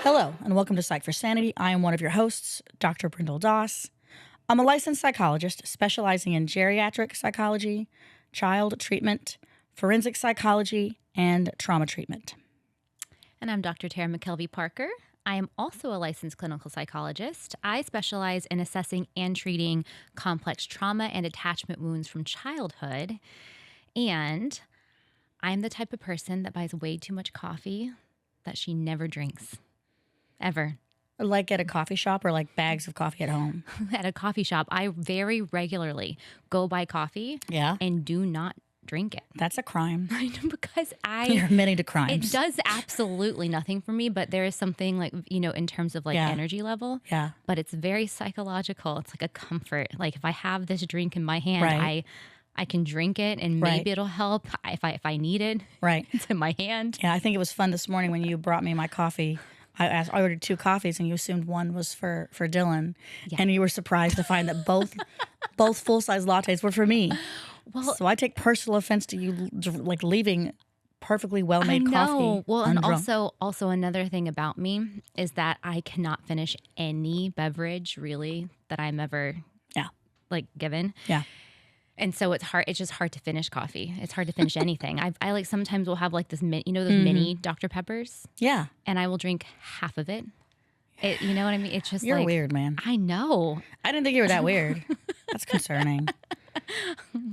Hello, and welcome to Psyched for Sanity. I am one of your hosts, Dr. Brindle Doss. I'm a licensed psychologist specializing in geriatric psychology, child treatment, forensic psychology, and trauma treatment. And I'm Dr. Tara McKelvey Parker. I am also a licensed clinical psychologist. I specialize in assessing and treating complex trauma and attachment wounds from childhood. And I'm the type of person that buys way too much coffee that she never drinks. Ever. Like at a coffee shop or like bags of coffee at home? At a coffee shop, I very regularly go buy coffee and do not drink it. That's a crime. I know, because You're admitting to crimes. It does absolutely nothing for me, but there is something like, in terms of energy level. Yeah. But it's very psychological. It's like a comfort. Like if I have this drink in my hand, I can drink it and maybe it'll help if I need it. Right. It's in my hand. Yeah, I think it was fun this morning when you brought me my coffee. I ordered 2 coffees and you assumed one was for Dylan. Yeah. And you were surprised to find that both full-size lattes were for me. Well, so I take personal offense to you like leaving perfectly well-made coffee. Well, and also another thing about me is that I cannot finish any beverage really that I'm ever given. Yeah. And so it's hard. It's just hard to finish coffee. It's hard to finish anything. I like sometimes will have like this, those mini Dr. Peppers. Yeah. And I will drink half of it. You know what I mean? It's just You're weird, man. I know. I didn't think you were that weird. That's concerning.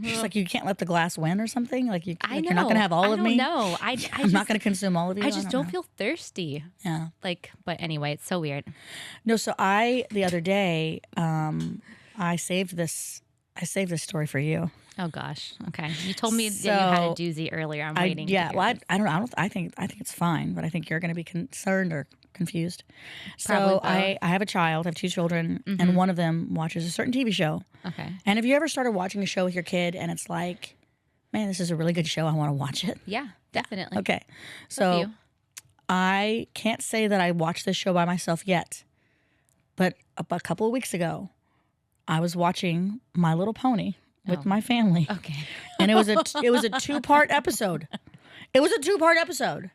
Just like you can't let the glass win or something. Like you're not going to have all of me. No, I'm not going to consume all of you. I just don't feel thirsty. Yeah. But anyway, it's so weird. No. So the other day, I saved this story for you. Oh gosh. Okay. You told me that you had a doozy earlier. I'm waiting. Yeah. Well, I think it's fine, but I think you're going to be concerned or confused. So I have a child. I have 2 children, and one of them watches a certain TV show. Okay. And have you ever started watching a show with your kid, and it's like, man, this is a really good show. I want to watch it. Yeah, definitely. Okay. So I can't say that I watched this show by myself yet, but a couple of weeks ago, I was watching My Little Pony with my family. Okay. And it was a 2-part episode. It was a 2-part episode.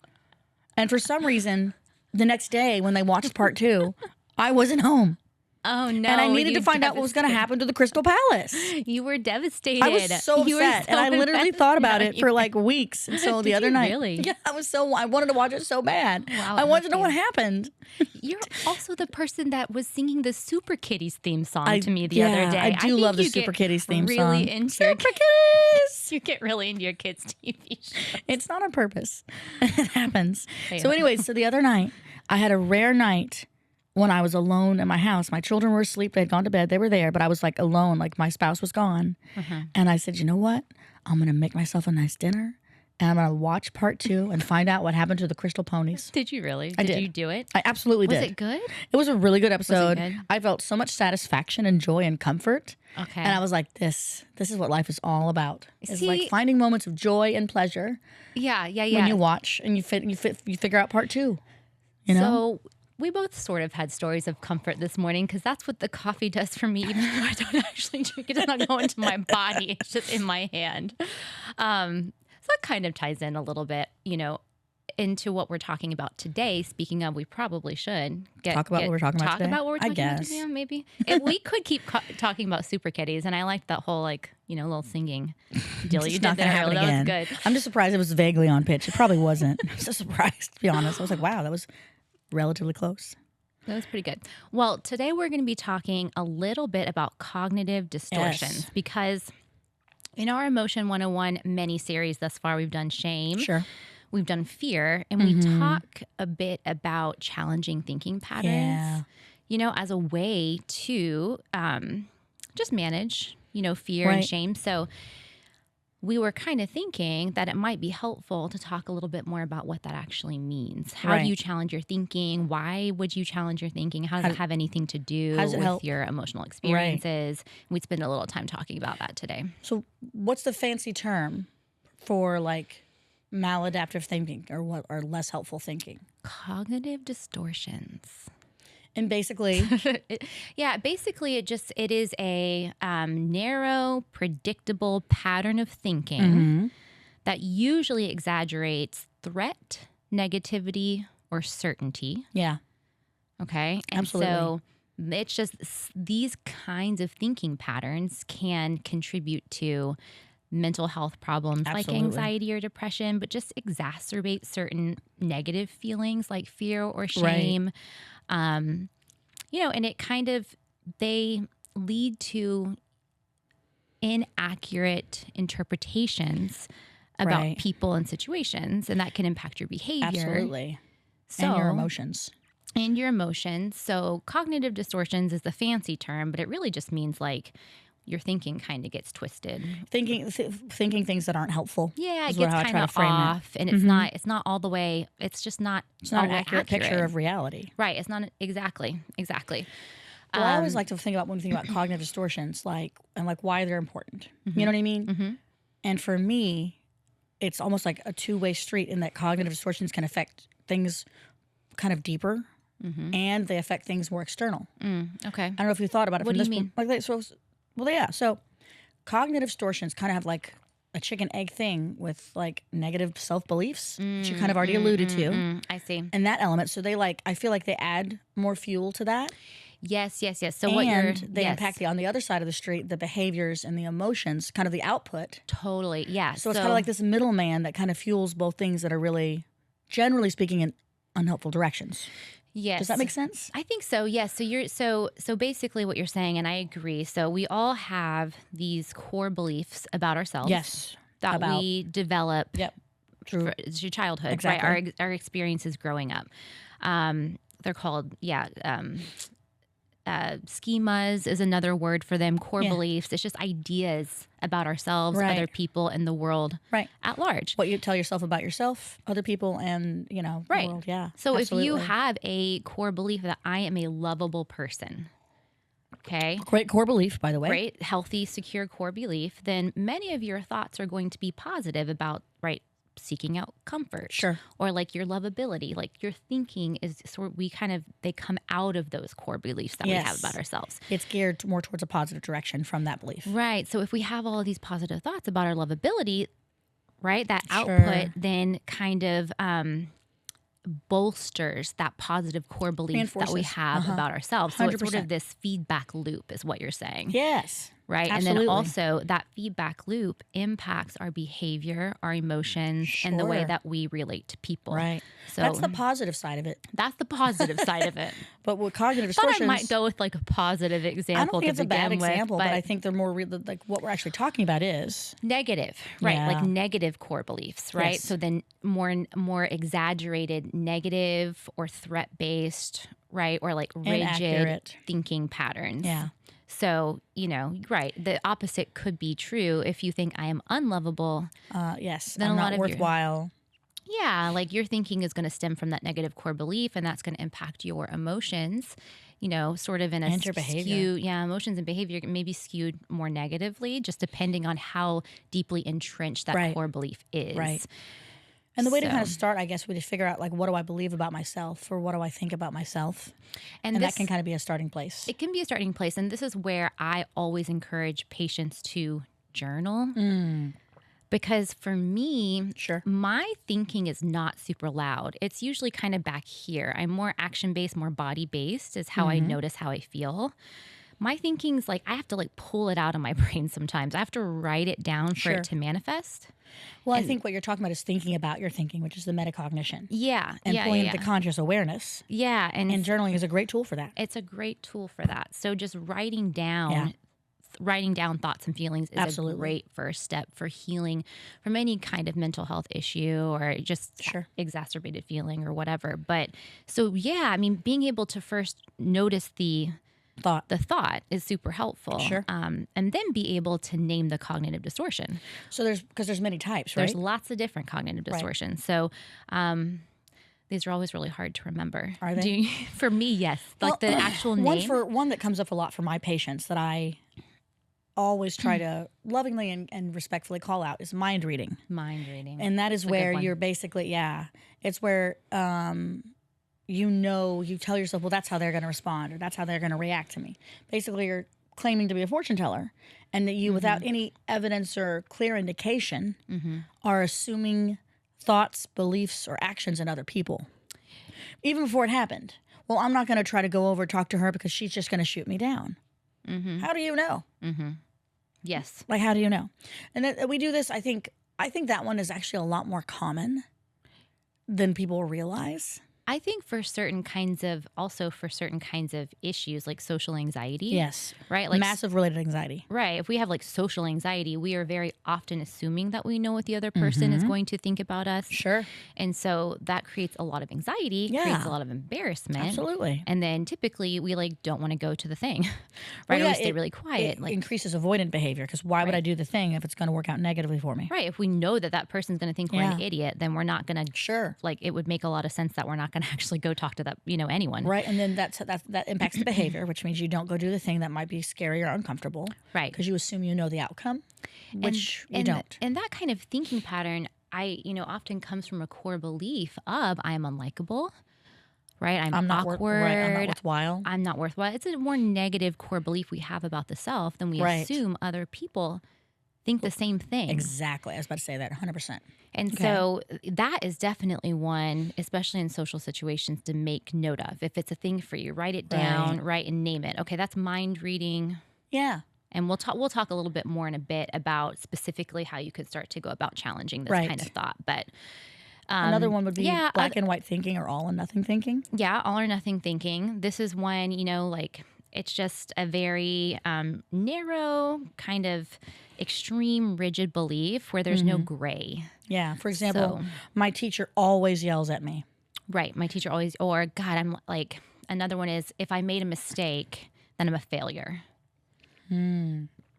And for some reason, the next day when they watched part 2, I wasn't home. Oh, no. And I needed to find out what was going to happen to the Crystal Palace. You were devastated. I was so upset. And I literally thought about it for like weeks. And so the other night. Really? Yeah, I wanted to watch it so bad. Wow. I wanted to know what happened. You're also the person that was singing the Super Kitties theme song to me the other day. I do love the Super Kitties theme song. Really into Super Kitties! You get really into your kids' TV shows. It's not on purpose. It happens. So anyways, so the other night, I had a rare night when I was alone in my house. My children were asleep. They had gone to bed. They were there, but I was like alone, like my spouse was gone. And I said, you know what? I'm going to make myself a nice dinner. And I'm going to watch part 2 and find out what happened to the Crystal Ponies. Did you really? I did. Did you do it? I absolutely did. Was it good? It was a really good episode. Was it good? I felt so much satisfaction and joy and comfort. Okay. And I was like, this is what life is all about. It's See, like finding moments of joy and pleasure. Yeah. When you watch and you figure out part 2. You know? So we both sort of had stories of comfort this morning because that's what the coffee does for me, even though I don't actually drink it. It does not go into my body. It's just in my hand. So that kind of ties in a little bit, into what we're talking about today. Speaking of, we probably should talk about what we're talking about today. Talk about what we're talking about today, maybe. We could keep talking about Super Kitties, and I liked that whole little singing deal you did there. That was good. I'm just surprised it was vaguely on pitch. It probably wasn't. I'm so surprised, to be honest. I was like, wow, that was relatively close. That was pretty good. Well, today we're going to be talking a little bit about cognitive distortions because in our Emotion 101 mini-series thus far, we've done shame. Sure. We've done fear, and we talk a bit about challenging thinking patterns, as a way to just manage, fear and shame. So we were kind of thinking that it might be helpful to talk a little bit more about what that actually means. How do you challenge your thinking? Why would you challenge your thinking? How does it have anything to do with your emotional experiences? We'd spend a little time talking about that today. So what's the fancy term for maladaptive thinking or less helpful thinking? Cognitive distortions. And basically, it is a narrow, predictable pattern of thinking that usually exaggerates threat, negativity, or certainty. Yeah. Okay. And Absolutely. so it's just these kinds of thinking patterns can contribute to mental health problems like Absolutely. anxiety or depression, but just exacerbate certain negative feelings like fear or shame. And it kind of, they lead to inaccurate interpretations about people and situations, and that can impact your behavior. Absolutely. So, and your emotions. And your emotions. So cognitive distortions is the fancy term, but it really just means like your thinking kind of gets twisted. Thinking things that aren't helpful. Yeah, it gets kind of off, and it's not all the way. It's just not. It's not an accurate picture of reality. Right. It's not exactly. Well, I always like to think about when we think about cognitive distortions, and why they're important. You know what I mean? And for me, it's almost like a two-way street in that cognitive distortions can affect things kind of deeper, and they affect things more external. Okay. I don't know if you thought about it. What do you mean? So cognitive distortions kind of have like a chicken egg thing with like negative self-beliefs, which you kind of already alluded to. I see. And that element. So I feel like they add more fuel to that. Yes. So they impact on the other side of the street, the behaviors and the emotions, kind of the output. Totally. Yeah. So it's kind of like this middleman that kind of fuels both things that are really, generally speaking, in unhelpful directions. Yes. Does that make sense? I think so. Yes. So basically what you're saying, and I agree. So we all have these core beliefs about ourselves. Yes. That we develop. Yep. True. Through childhood. Exactly. Right. Our experiences growing up. They're called, schemas is another word for them. Core beliefs. It's just ideas about ourselves, other people, and the world at large. What you tell yourself about yourself, other people, and the world. Yeah. So absolutely. if you have a core belief that I am a lovable person, okay, great core belief, by the way, great, healthy, secure core belief, then many of your thoughts are going to be positive about seeking out comfort, or like your lovability, like your thinking is they come out of those core beliefs that we have about ourselves. It's geared more towards a positive direction from that belief, right? So if we have all of these positive thoughts about our lovability, right, that output then kind of bolsters that positive core belief that we have about ourselves. So 100%. It's sort of this feedback loop is what you're saying. Yes. Right. Absolutely. And then also that feedback loop impacts our behavior, our emotions, and the way that we relate to people. Right. So that's the positive side of it. That's the positive side of it. But with cognitive distortions, I might go with like a positive example. I don't think it's a bad example, but I think they're more like what we're actually talking about is negative, right? Like negative core beliefs, right? So then more exaggerated negative or threat based, right? Or like rigid thinking patterns. Yeah. So, right. The opposite could be true if you think I am unlovable. Yes. Then I'm not worthwhile. Like your thinking is going to stem from that negative core belief, and that's going to impact your emotions, sort of in a and your behavior. Emotions and behavior may be skewed more negatively, just depending on how deeply entrenched that core belief is. Right. And the way to kind of start, I guess, would be to figure out, like, what do I believe about myself, or what do I think about myself? And that can kind of be a starting place. It can be a starting place. And this is where I always encourage patients to journal. Because for me, my thinking is not super loud. It's usually kind of back here. I'm more action-based, more body-based is how I notice how I feel. My thinking's like, I have to like pull it out of my brain sometimes. I have to write it down for it to manifest. Well, I think what you're talking about is thinking about your thinking, which is the metacognition. Yeah. And pulling into conscious awareness. Yeah. And journaling is a great tool for that. It's a great tool for that. So just writing down thoughts and feelings is a great first step for healing from any kind of mental health issue or just exacerbated feeling or whatever. But so, being able to first notice the thought is super helpful. And then be able to name the cognitive distortion. So there's many types, right? There's lots of different cognitive distortions. So these are always really hard to remember. Are they? For me, yes. Like the actual name. One that comes up a lot for my patients that I always try to lovingly and respectfully call out is mind reading. Mind reading. And that is where you're basically, it's where you tell yourself, well, that's how they're going to respond, or that's how they're going to react to me. Basically, you're claiming to be a fortune teller, and that you, without any evidence or clear indication, are assuming thoughts, beliefs, or actions in other people, even before it happened. well, I'm not going to try to go over talk to her because she's just going to shoot me down. Mm-hmm. How do you know? Mm-hmm. Yes. Like, how do you know? And then we do this, I think that one is actually a lot more common than people realize. I think for certain kinds of issues like social anxiety. Yes. Right? Like massive related anxiety. Right. If we have like social anxiety, we are very often assuming that we know what the other person is going to think about us. Sure. And so that creates a lot of anxiety, creates a lot of embarrassment. Absolutely. And then typically we like don't want to go to the thing. Right. Or we stay really quiet. It increases avoidant behavior because why would I do the thing if it's going to work out negatively for me? Right. If we know that person's going to think we're an idiot, then we're not going to. Sure. Like it would make a lot of sense that we're not going to actually go talk to that, anyone. Right. And then that impacts the behavior, which means you don't go do the thing that might be scary or uncomfortable. Right. Because you assume you know the outcome, which you don't. And that kind of thinking pattern, often comes from a core belief of I am unlikable. Right. I'm not awkward. I'm not worthwhile. I'm not worthwhile. It's a more negative core belief we have about the self than we assume other people think the same thing. Exactly. I was about to say that 100%. And so that is definitely one, especially in social situations, to make note of. If it's a thing for you, write it down, write and name it. Okay, that's mind reading. Yeah. And we'll talk a little bit more in a bit about specifically how you could start to go about challenging this kind of thought. But another one would be black and white thinking or all and nothing thinking. Yeah, all or nothing thinking. This is when, it's just a very narrow kind of extreme rigid belief where there's no gray. Yeah. For example, my teacher always yells at me. Right. My teacher always, or God, I'm like, another one is if I made a mistake, then I'm a failure.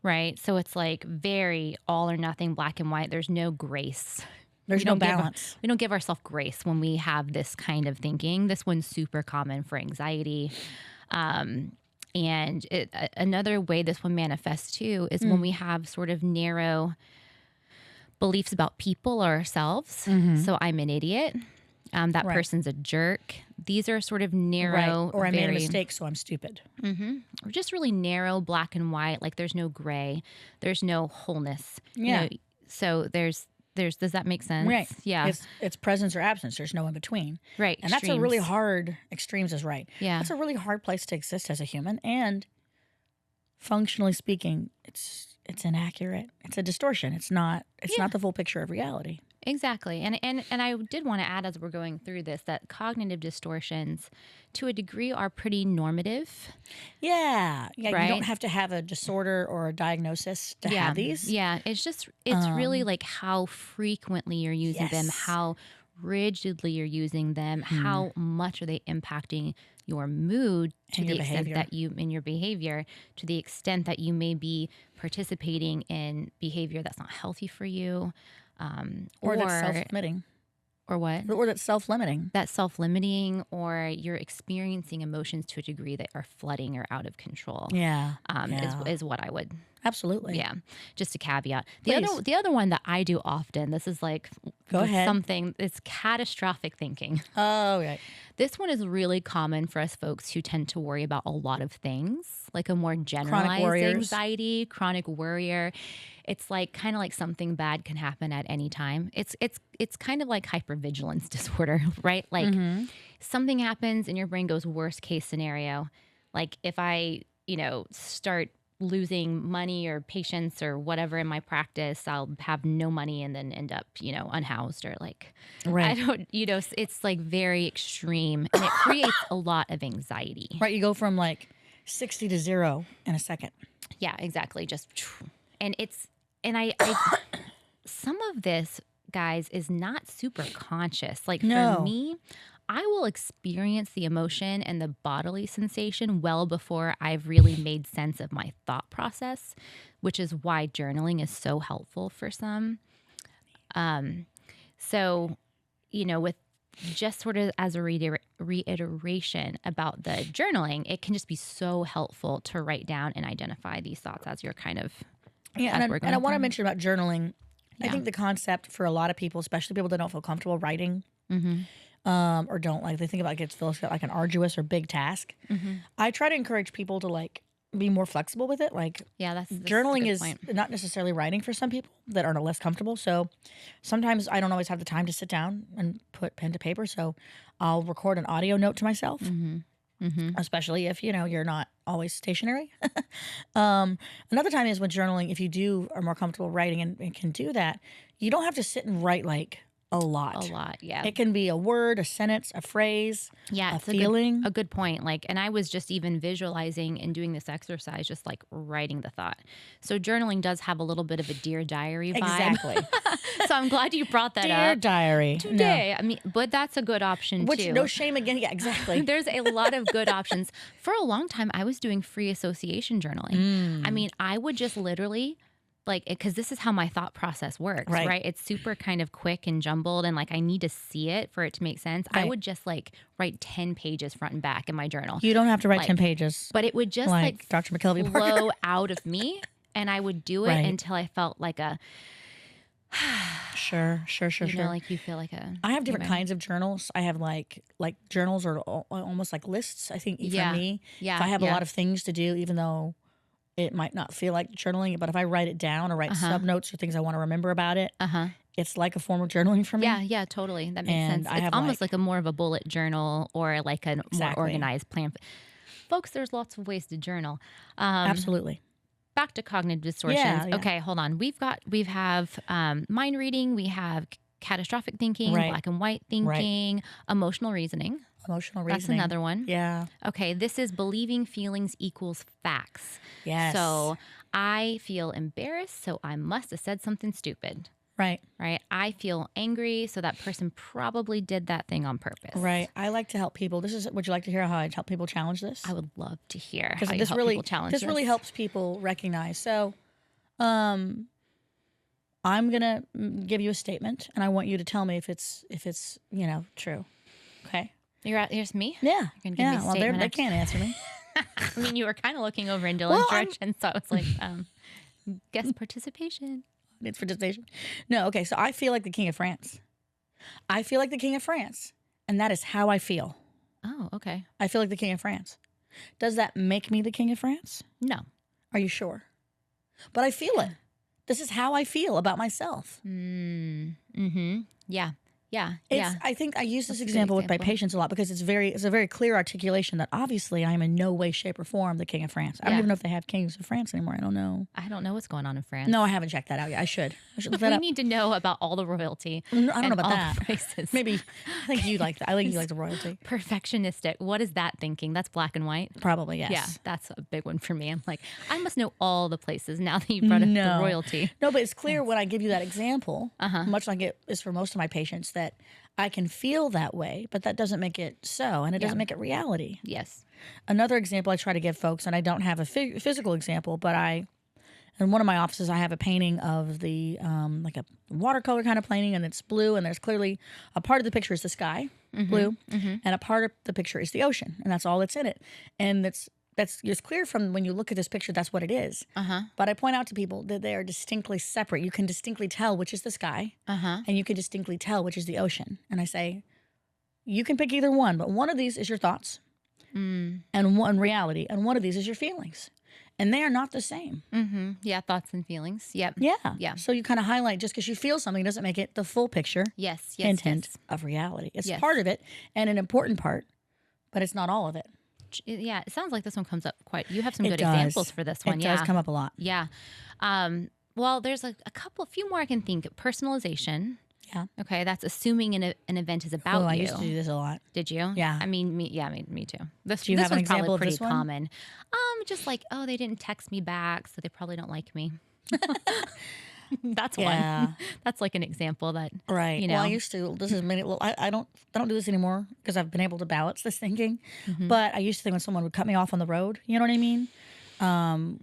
Right. So it's like very all or nothing, black and white. There's no grace. There's no balance. We don't give ourselves grace when we have this kind of thinking. This one's super common for anxiety. And another way this one manifests too is when we have sort of narrow beliefs about people or ourselves. So I'm an idiot. That person's a jerk. These are sort of narrow. Or I made a mistake, so I'm stupid. Or just really narrow, black and white. Like there's no gray. There's no wholeness. Yeah. So there's. Does that make sense? Right. Yeah. It's presence or absence. There's no in between. Right. And that's a really hard, extremes is right. Yeah. That's a really hard place to exist as a human. And functionally speaking, it's inaccurate. It's a distortion. It's not the full picture of reality. Exactly. And I did want to add as we're going through this that cognitive distortions to a degree are pretty normative. Yeah. Right? You don't have to have a disorder or a diagnosis to have these. Yeah. It's really like how frequently you're using them, how rigidly you're using them, how much are they impacting your mood to the extent that in your behavior, to the extent that you may be participating in behavior that's not healthy for you. Or that's self-limiting. Or what? Or that's self-limiting. That's self-limiting, or you're experiencing emotions to a degree that are flooding or out of control. Yeah. Is what I would. Absolutely. Yeah. Just a caveat. The other one that I do often, this is like something, it's catastrophic thinking. Oh, right. This one is really common for us folks who tend to worry about a lot of things, like a more generalized anxiety, chronic worrier. It's like kind of like something bad can happen at any time. It's kind of like hypervigilance disorder, right? Like something happens and your brain goes worst case scenario. Like if I, start losing money or patients or whatever in my practice, I'll have no money and then end up, unhoused or like, I don't, it's like very extreme and it creates a lot of anxiety. Right. You go from like 60 to 0 in a second. Yeah, exactly. I some of this, guys, is not super conscious. Like for me, I will experience the emotion and the bodily sensation well before I've really made sense of my thought process, which is why journaling is so helpful for some. So, with just sort of as a reiteration about the journaling, it can just be so helpful to write down and identify these thoughts as you're kind of and I want to mention about journaling. I think the concept for a lot of people, especially people that don't feel comfortable writing, or don't they think about it feels like an arduous or big task. I try to encourage people to like be more flexible with it. Like, that's journaling is not necessarily writing for some people that are less comfortable. So sometimes I don't always have the time to sit down and put pen to paper. So I'll record an audio note to myself especially if, you're not always stationary. Another time is when journaling, if you are more comfortable writing and can do that, you don't have to sit and write like a lot. Yeah. It can be a word, a sentence, a phrase, Yeah, a it's feeling. a good point. Like, and I was just even visualizing and doing this exercise, just like writing the thought. So journaling does have a little bit of a Dear Diary vibe. Exactly. So I'm glad you brought that Dear up. Diary. Today. No. I mean, but that's a good option Which, too. no shame again. Yeah, exactly. There's a lot of good options. For a long time, I was doing free association journaling. I mean, I would just literally because this is how my thought process works, right? It's super kind of quick and jumbled, and like I need to see it for it to make sense. Right. I would just like write 10 pages front and back in my journal. You don't have to write 10 pages. But it would just like Dr. McKelvey flow out of me, and I would do it until I felt like a Sure. like you feel like a. I have different kinds of journals. I have like journals are almost like lists. I think for me, if I have a lot of things to do, even though it might not feel like journaling, but if I write it down or write sub notes or things I want to remember about it, it's like a form of journaling for me. Yeah, totally. That makes sense. It's almost like a more of a bullet journal or like a more organized plan. Folks, there's lots of ways to journal. Absolutely. Back to cognitive distortions. Yeah. Okay, hold on. We have mind reading. We have catastrophic thinking, black and white thinking, emotional reasoning. That's another one. Yeah. Okay, this is believing feelings equals facts. Yes. So I feel embarrassed, so I must have said something stupid. Right. I feel angry, so that person probably did that thing on purpose. Right. I like to help people. Would you like to hear how I help people challenge this? I would love to hear how you help people challenge this. This really helps people recognize. So, I'm gonna give you a statement, and I want you to tell me if it's true. Okay. Here's me? Yeah. You're gonna give me a statement. Well, they can't answer me. I mean, you were kind of looking over in Dylan's direction, so it's like guest participation. It's participation. No, okay. So I feel like the King of France. I feel like the King of France, and that is how I feel. Oh, okay. I feel like the King of France. Does that make me the King of France? No. Are you sure? But I feel it. This is how I feel about myself. Yeah. Yeah. I think I use this example with my patients a lot because it's a very clear articulation that obviously I am in no way, shape, or form the King of France. I don't even know if they have kings of France anymore. I don't know. I don't know what's going on in France. No, I haven't checked that out yet. I should look that up. We need to know about all the royalty. I don't know about that. Prices. Maybe I think you like that. I think you like the royalty. Perfectionistic. What is that thinking? That's black and white? Probably, yes. Yeah, that's a big one for me. I'm like, I must know all the places now that you brought up the royalty. No, but it's clear when I give you that example, much like it is for most of my patients, that I can feel that way, but that doesn't make it so, and it doesn't make it reality. Yes. Another example I try to give folks, and I don't have a physical example, but in one of my offices, I have a painting of the, like a watercolor kind of painting, and it's blue, and there's clearly a part of the picture is the sky, blue, and a part of the picture is the ocean, and that's all that's in it. And that's just clear from when you look at this picture, that's what it is. But I point out to people that they are distinctly separate. You can distinctly tell which is the sky, and you can distinctly tell which is the ocean. And I say, you can pick either one, but one of these is your thoughts, and one reality, and one of these is your feelings. And they are not the same. Yeah, thoughts and feelings. Yep. Yeah. So you kind of highlight just because you feel something doesn't make it the full picture. Yes. Intent of reality. It's part of it and an important part, but it's not all of it. Yeah, it sounds like this one comes up quite. You have some good examples for this one. It does come up a lot. Yeah. Well, there's a few more I can think. Personalization. Yeah. Okay, that's assuming an event is about you. I used to do this a lot. Did you? Yeah. I mean, me too. Do you have an example of pretty this one? Common. Just like, oh, they didn't text me back, so they probably don't like me. That's one. That's like an example that right. Well, I used to. This is I don't do this anymore because I've been able to balance this thinking. But I used to think when someone would cut me off on the road, you know what I mean?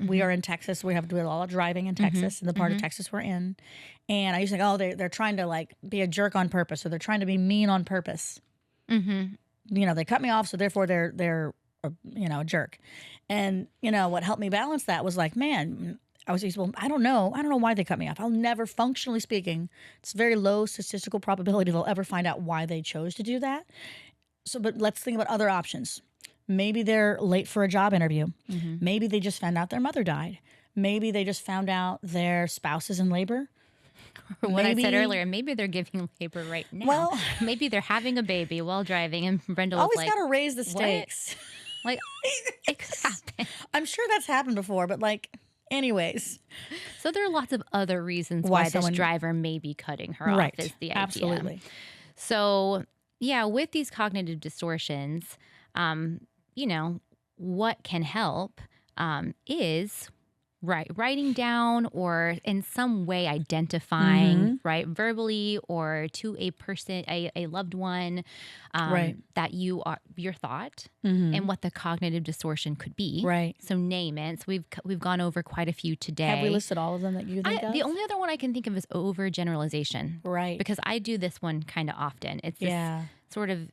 We are in Texas. We have to do a lot of driving in Texas, in the part of Texas we're in. And I used to think, oh, they're trying to like be a jerk on purpose, or they're trying to be mean on purpose. They cut me off, so therefore they're a jerk. And what helped me balance that was like, man, I was well, I don't know why they cut me off. I'll never, functionally speaking, it's very low statistical probability they'll ever find out why they chose to do that. So, but let's think about other options. Maybe they're late for a job interview. Maybe they just found out their mother died. Maybe they just found out their spouse is in labor. Or what I said earlier, maybe they're giving labor right now. Well, maybe they're having a baby while driving, and Brenda was always like, got to raise the stakes. Like, it could happen. I'm sure that's happened before, but like, anyways. So there are lots of other reasons why this driver may be cutting her off is the idea. Absolutely. So, yeah, with these cognitive distortions, you know, what can help is writing down or in some way identifying, right, verbally or to a person, a loved one, that you are your thought and what the cognitive distortion could be. Right. So name it. So we've gone over quite a few today. Have we listed all of them that you think of? The only other one I can think of is overgeneralization. Right. Because I do this one kind of often. It's this sort of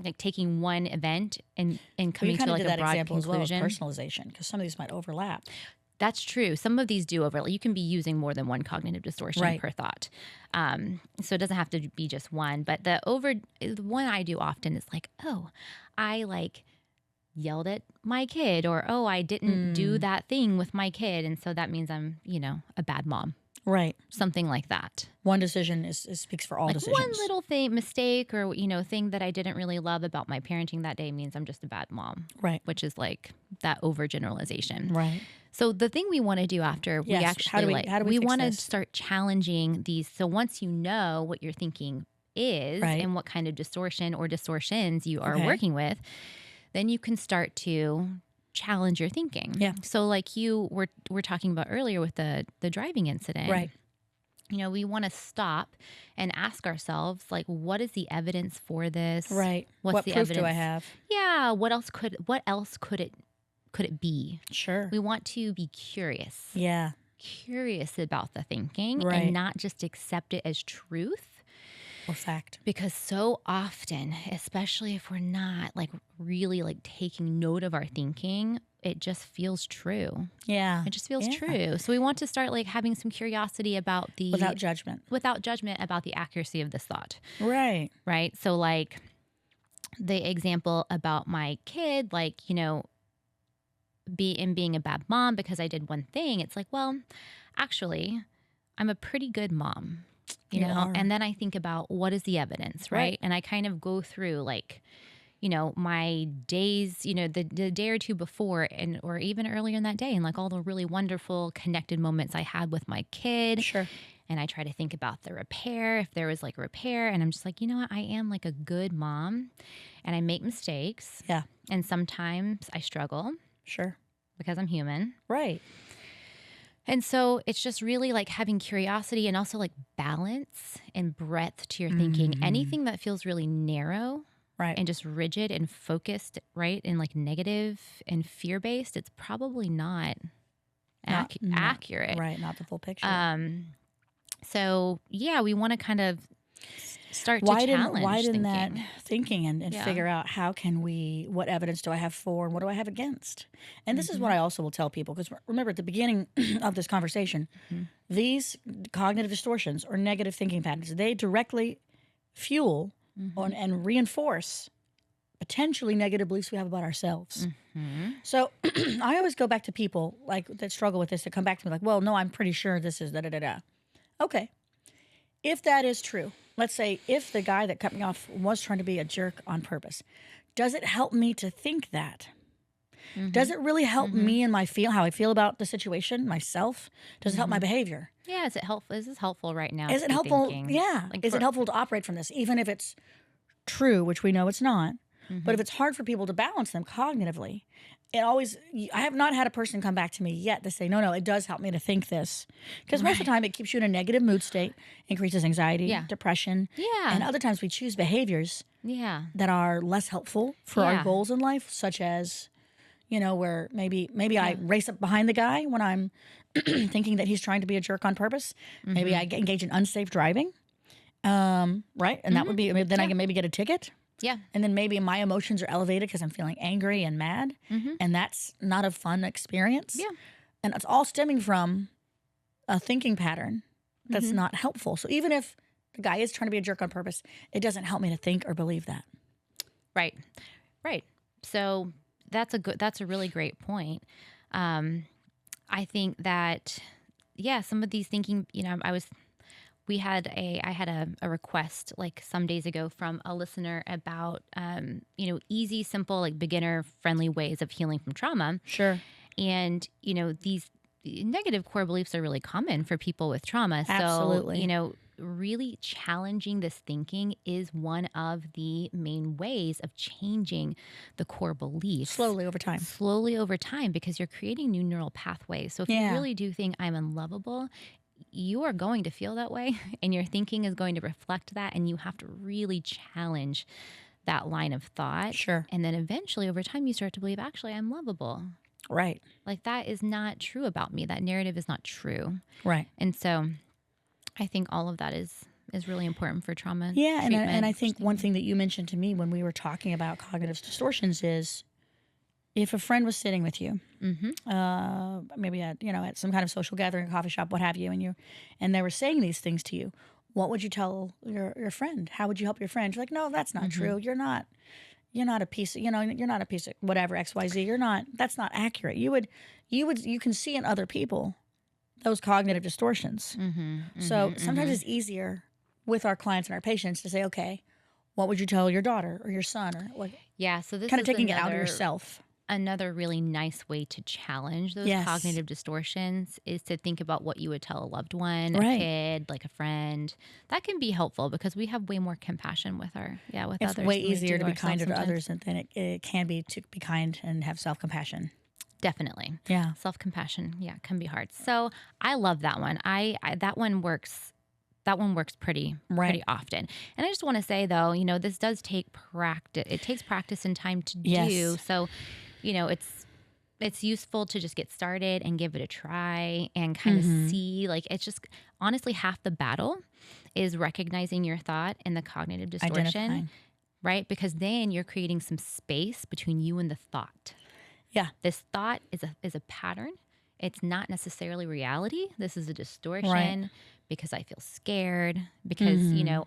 like taking one event and coming to like a broad conclusion. As well as personalization, because some of these might overlap. That's true. Some of these do overlap. You can be using more than one cognitive distortion per thought. So it doesn't have to be just one. But the one I do often is like, oh, I like yelled at my kid, or oh, I didn't do that thing with my kid, and so that means I'm, a bad mom. Right. Something like that. One decision speaks for all decisions. One little mistake or, thing that I didn't really love about my parenting that day means I'm just a bad mom. Right. Which is like that overgeneralization. Right. So the thing we want to do after we actually we want to start challenging these. So once you know what your thinking is and what kind of distortion or distortions you are working with, then you can start to challenge your thinking. Yeah. So like you were talking about earlier with the driving incident. Right. We want to stop and ask ourselves, like, what is the evidence for this? Right. What's the proof evidence? Do I have? Yeah. What else could it be? Sure. We want to be curious. Yeah. Curious about the thinking right. and not just accept it as truth. Or fact. Because so often, especially if we're not like really like taking note of our thinking, it just feels true. Yeah. It just feels true. So we want to start like having some curiosity about without judgment about the accuracy of this thought. Right. Right. So like the example about my kid, like, being a bad mom because I did one thing. It's like, well, actually, I'm a pretty good mom. You know, and then I think about what is the evidence, right? And I kind of go through like, my days, the day or two before or even earlier in that day, and like all the really wonderful connected moments I had with my kid. Sure. And I try to think about the repair, if there was like a repair, and I'm just like, what? I am like a good mom and I make mistakes. Yeah. And sometimes I struggle. Sure. Because I'm human. Right. And so it's just really like having curiosity and also like balance and breadth to your thinking. Anything that feels really narrow and just rigid and focused, right, and like negative and fear-based, it's probably not accurate. Right, not the full picture. So, yeah, we want to kind of start to challenge widen that thinking and figure out what evidence do I have for and what do I have against. And this is what I also will tell people, because remember at the beginning of this conversation, these cognitive distortions or negative thinking patterns, they directly fuel and reinforce potentially negative beliefs we have about ourselves. So I always go back to people like that struggle with this, that come back to me like, well, no, I'm pretty sure this is da-da-da-da. Okay. If that is true, let's say if the guy that cut me off was trying to be a jerk on purpose, does it help me to think that? Does it really help me and how I feel about the situation, myself? Does it help my behavior? Yeah, is it helpful? Is this helpful right now? Is it helpful? Yeah. Like is it helpful to operate from this, even if it's true, which we know it's not? But if it's hard for people to balance them cognitively, I have not had a person come back to me yet to say, no, it does help me to think this. Because most of the time it keeps you in a negative mood state, increases anxiety, depression. Yeah. And other times we choose behaviors that are less helpful for our goals in life, such as, where maybe I race up behind the guy when I'm thinking that he's trying to be a jerk on purpose. Maybe I engage in unsafe driving. Right? And that would be, then I can maybe get a ticket. Yeah. And then maybe my emotions are elevated because I'm feeling angry and mad. And that's not a fun experience. Yeah. And it's all stemming from a thinking pattern that's not helpful. So even if the guy is trying to be a jerk on purpose, it doesn't help me to think or believe that. Right. Right. So that's a really great point. I think that, some of these thinking, I was I had a request like some days ago from a listener about, easy, simple, like beginner friendly ways of healing from trauma. Sure. And, these negative core beliefs are really common for people with trauma. Absolutely. So, really challenging this thinking is one of the main ways of changing the core beliefs. Slowly over time, Because you're creating new neural pathways. So if you really do think I'm unlovable, you are going to feel that way, and your thinking is going to reflect that, and you have to really challenge that line of thought. Sure. And then eventually over time you start to believe, actually, I'm lovable. Right. Like, that is not true about me. That narrative is not true. Right. And so I think all of that is really important for trauma. Yeah. And I think one thing that you mentioned to me when we were talking about cognitive distortions is, if a friend was sitting with you, maybe at some kind of social gathering, a coffee shop, what have you, and they were saying these things to you, what would you tell your friend? How would you help your friend? You're like, no, that's not true. You're not a piece of, you're not a piece of whatever, XYZ. That's not accurate. You can see in other people those cognitive distortions. So sometimes it's easier with our clients and our patients to say, okay, what would you tell your daughter or your son, or what? Yeah. So this kind is of taking it out of yourself. Another really nice way to challenge those cognitive distortions is to think about what you would tell a loved one, a kid, like a friend. That can be helpful because we have way more compassion with others. It's way easier to be kinder to others than it can be to be kind and have self-compassion. Definitely. Yeah. Self-compassion, can be hard. So I love that one. That one works. That one works pretty often. And I just want to say, though, this does take practice. It takes practice and time to do. So, it's useful to just get started and give it a try and kind of see. Like, it's just honestly half the battle is recognizing your thought and the cognitive distortion, identifying. Right? Because then you're creating some space between you and the thought. Yeah. This thought is a pattern. It's not necessarily reality. This is a distortion. Right. Because I feel scared, because,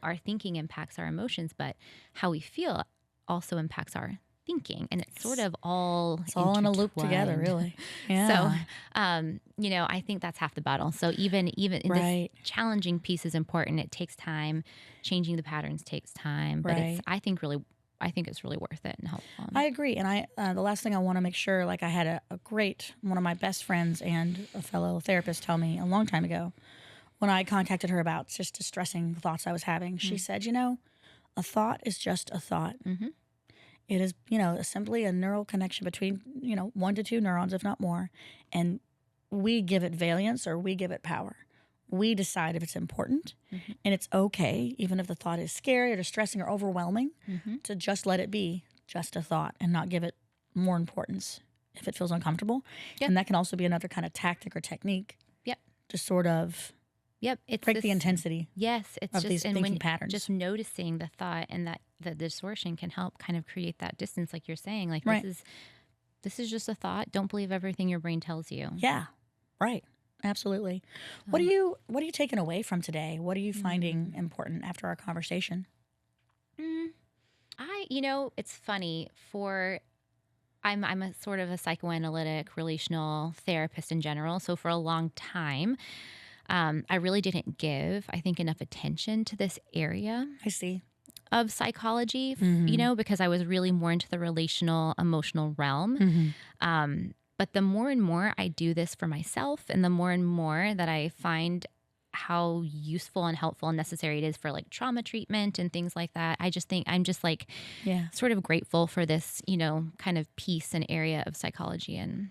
our thinking impacts our emotions, but how we feel also impacts our thinking. And it's sort of all in a loop together, really. Yeah. So, I think that's half the battle. So even this challenging piece is important. It takes time. Changing the patterns takes time, but I think it's really worth it and helpful. I agree. And the last thing I want to make sure, like, I had one of my best friends and a fellow therapist tell me a long time ago, when I contacted her about just distressing thoughts I was having, she said, a thought is just a thought. It is, simply a neural connection between, 1 to 2 neurons, if not more. And we give it valiance or we give it power. We decide if it's important. And it's okay, even if the thought is scary or distressing or overwhelming, to just let it be just a thought and not give it more importance if it feels uncomfortable. Yep. And that can also be another kind of tactic or technique. Yep. To sort of it's break the intensity. Yes, it's of just these thinking patterns. Just noticing the thought and that the distortion can help kind of create that distance, like you're saying. Like, this is just a thought. Don't believe everything your brain tells you. Yeah, right. Absolutely. What are you taking away from today? What are you finding important after our conversation? It's funny. I'm a sort of a psychoanalytic relational therapist in general. So for a long time, I really didn't give, I think, enough attention to this area. I see. Of psychology, because I was really more into the relational, emotional realm. But the more and more I do this for myself, and the more and more that I find how useful and helpful and necessary it is for like trauma treatment and things like that, I just think I'm just like sort of grateful for this, kind of piece and area of psychology. And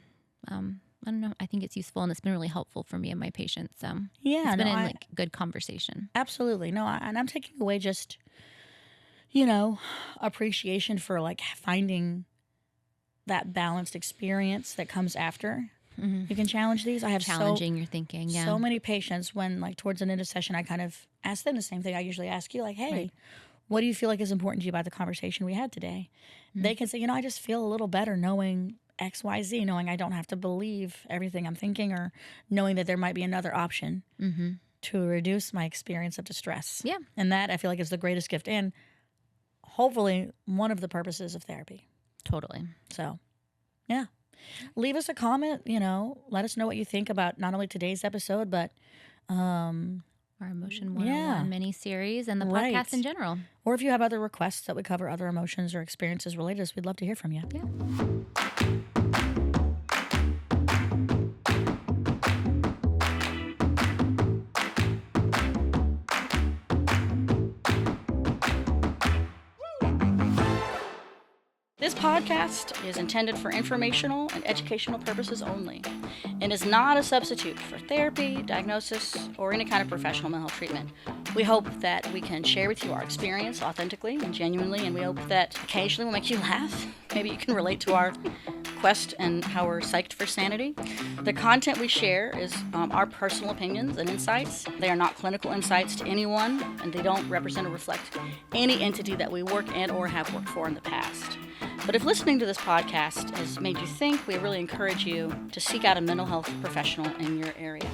I don't know, I think it's useful and it's been really helpful for me and my patients. So it's been good conversation. Absolutely. No, and I'm taking away just, appreciation for like finding that balanced experience that comes after you can challenge these. I have challenging your thinking. Yeah. So many patients when like towards an end of session, I kind of ask them the same thing I usually ask you, like, hey, what do you feel like is important to you about the conversation we had today? They can say, I just feel a little better knowing XYZ, knowing I don't have to believe everything I'm thinking, or knowing that there might be another option to reduce my experience of distress. Yeah. And that I feel like is the greatest gift and hopefully one of the purposes of therapy. Totally. So, yeah. Leave us a comment, let us know what you think about not only today's episode, but our our Emotion 101 mini-series and the podcast in general. Or if you have other requests that we cover other emotions or experiences related to us, we'd love to hear from you. Yeah. This podcast is intended for informational and educational purposes only and is not a substitute for therapy, diagnosis, or any kind of professional mental health treatment. We hope that we can share with you our experience authentically and genuinely, and we hope that occasionally we'll make you laugh. Maybe you can relate to our quest and how we're psyched for sanity. The content we share is our personal opinions and insights. They are not clinical insights to anyone, and they don't represent or reflect any entity that we work and or have worked for in the past. But if listening to this podcast has made you think, we really encourage you to seek out a mental health professional in your area.